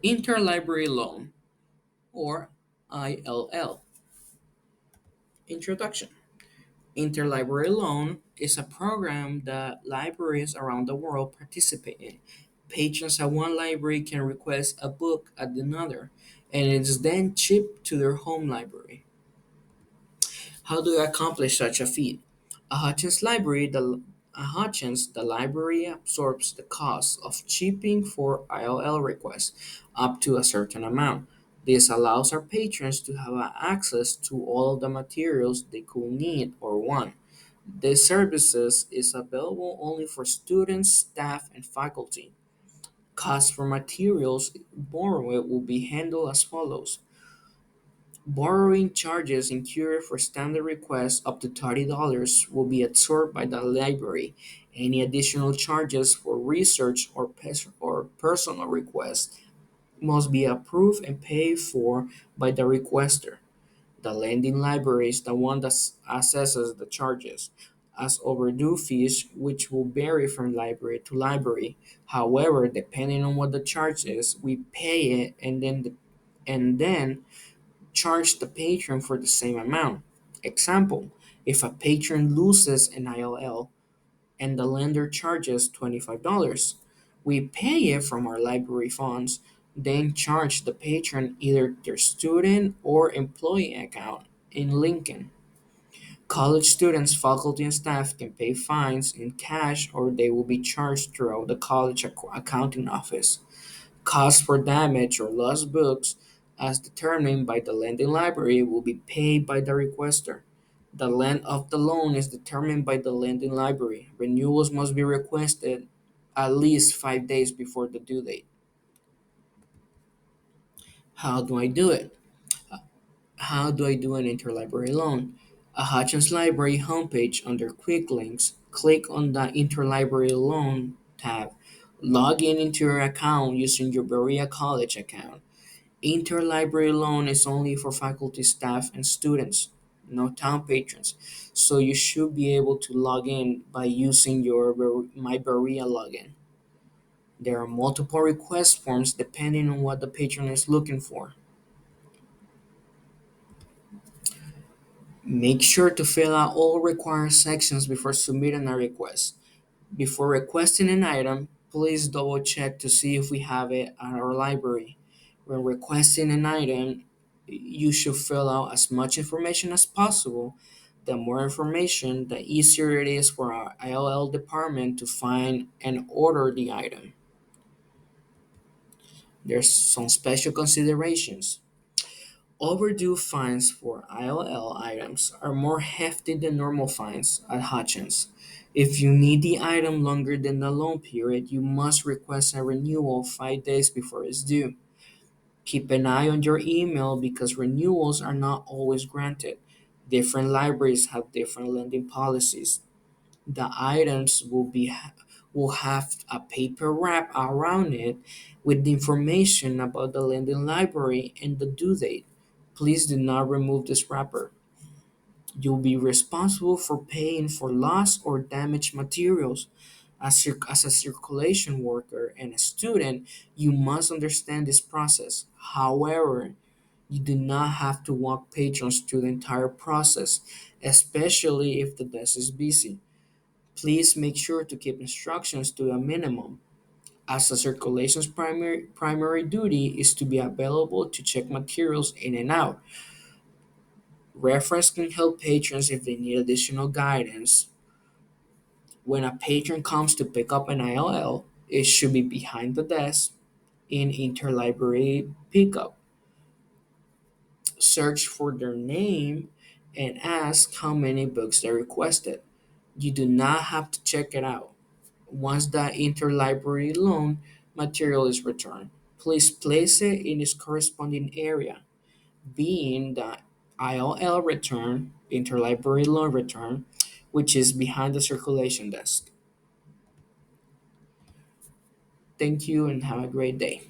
Interlibrary Loan, or ILL. Introduction. Interlibrary Loan is a program that libraries around the world participate in. Patrons at one library can request a book at another, and it is then shipped to their home library. How do you accomplish such a feat? At Hutchins, the library absorbs the cost of shipping for ILL requests up to a certain amount. This allows our patrons to have access to all of the materials they could need or want. This services is available only for students, staff, and faculty. Costs for materials borrowed will be handled as follows. Borrowing charges incurred for standard requests up to $30 will be absorbed by the library. Any additional charges for research or personal requests must be approved and paid for by the requester. The lending library is the one that assesses the charges as overdue fees, which will vary from library to library. However, depending on what the charge is, we pay it and then charge the patron for the same amount. Example, if a patron loses an ILL and the lender charges $25, we pay it from our library funds, then charge the patron either their student or employee account in Lincoln. College students, faculty, and staff can pay fines in cash or they will be charged through the college accounting office. Costs for damaged or lost books, as determined by the lending library, will be paid by the requester. The length of the loan is determined by the lending library. Renewals must be requested at least 5 days before the due date. How do I do it? How do I do an interlibrary loan? A Hutchins Library homepage under Quick Links, click on the Interlibrary Loan tab. Log in into your account using your Berea College account. Interlibrary loan is only for faculty, staff, and students, no town patrons. So you should be able to log in by using your My Berea login. There are multiple request forms depending on what the patron is looking for. Make sure to fill out all required sections before submitting a request. Before requesting an item, please double check to see if we have it at our library. When requesting an item, you should fill out as much information as possible. The more information, the easier it is for our ILL department to find and order the item. There's some special considerations. Overdue fines for ILL items are more hefty than normal fines at Hutchins. If you need the item longer than the loan period, you must request a renewal 5 days before it's due. Keep an eye on your email because renewals are not always granted. Different libraries have different lending policies. The items will have a paper wrap around it with the information about the lending library and the due date. Please do not remove this wrapper. You'll be responsible for paying for lost or damaged materials. As a circulation worker and a student, you must understand this process. However, you do not have to walk patrons through the entire process, especially if the desk is busy. Please make sure to keep instructions to a minimum, as the circulation's primary duty is to be available to check materials in and out. Reference can help patrons if they need additional guidance. When a patron comes to pick up an ILL, it should be behind the desk in interlibrary pickup. Search for their name and ask how many books they requested. You do not have to check it out. Once the interlibrary loan material is returned, please place it in its corresponding area, being the ILL return, interlibrary loan return, which is behind the circulation desk. Thank you and have a great day.